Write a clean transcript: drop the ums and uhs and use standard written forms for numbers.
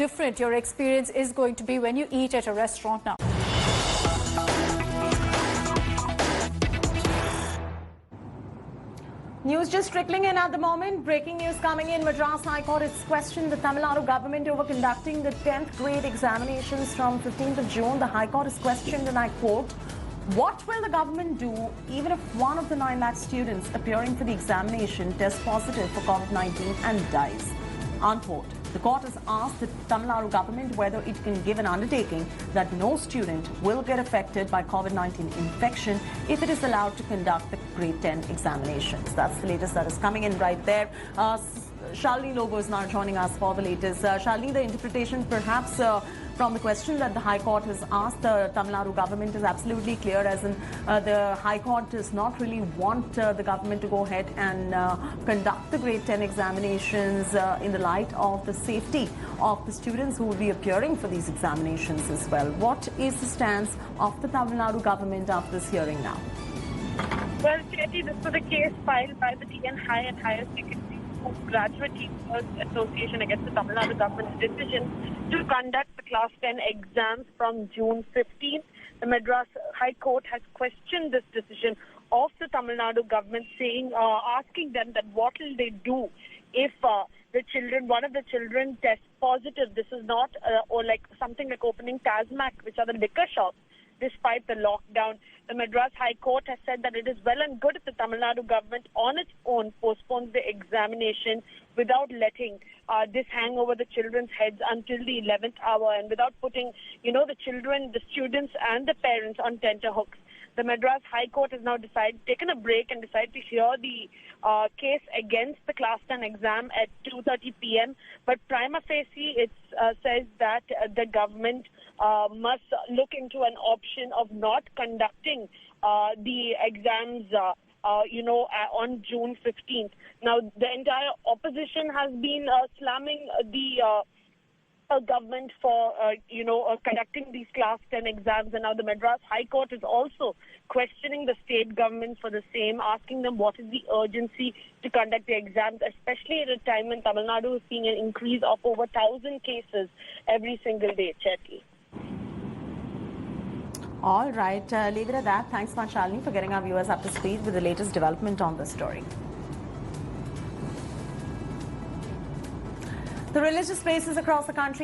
different your experience is going to be when you eat at a restaurant now. News just trickling in at the moment. Breaking news coming in. Madras High Court has questioned the Tamil Nadu government over conducting the 10th grade examinations from 15th of June. The High Court has questioned, and I quote, "What will the government do even if one of the 9 lakh students appearing for the examination tests positive for COVID-19 and dies?" Unquote. The court has asked the Tamil Nadu government whether it can give an undertaking that no student will get affected by COVID-19 infection if it is allowed to conduct the grade 10 examinations. That's the latest that is coming in right there. Shalini Logo is now joining us for the latest. Shalini, the interpretation perhaps from the question that the High Court has asked the Tamil Nadu government is absolutely clear, as in the High Court does not really want the government to go ahead and conduct the grade 10 examinations in the light of the safety of the students who will be appearing for these examinations as well. What is the stance of the Tamil Nadu government after this hearing now? Well, Chetty, this was a case filed by the TN High and Higher Secondary Graduate Teachers Association against the Tamil Nadu government's decision to conduct the Class 10 exams from June 15th. The Madras High Court has questioned this decision of the Tamil Nadu government, saying, asking them that what will they do if one of the children tests positive. This is not or like something like opening Tasmac, which are the liquor shops. Despite the lockdown, the Madras High Court has said that it is well and good if the Tamil Nadu government on its own postpones the examination without letting this hang over the children's heads until the 11th hour, and without putting, the children, the students and the parents on tenterhooks. The Madras High Court has now taken a break and decided to hear the case against the Class 10 exam at 2:30 p.m. But prima facie, it says that the government must look into an option of not conducting the exams, on June 15th. Now, the entire opposition has been slamming the government for, conducting these Class 10 exams. And now the Madras High Court is also questioning the state government for the same, asking them what is the urgency to conduct the exams, especially at a time when Tamil Nadu is seeing an increase of over 1,000 cases every single day, Chetty. All right, leave it at that. Thanks much, Shalini, for getting our viewers up to speed with the latest development on this story. The religious spaces across the country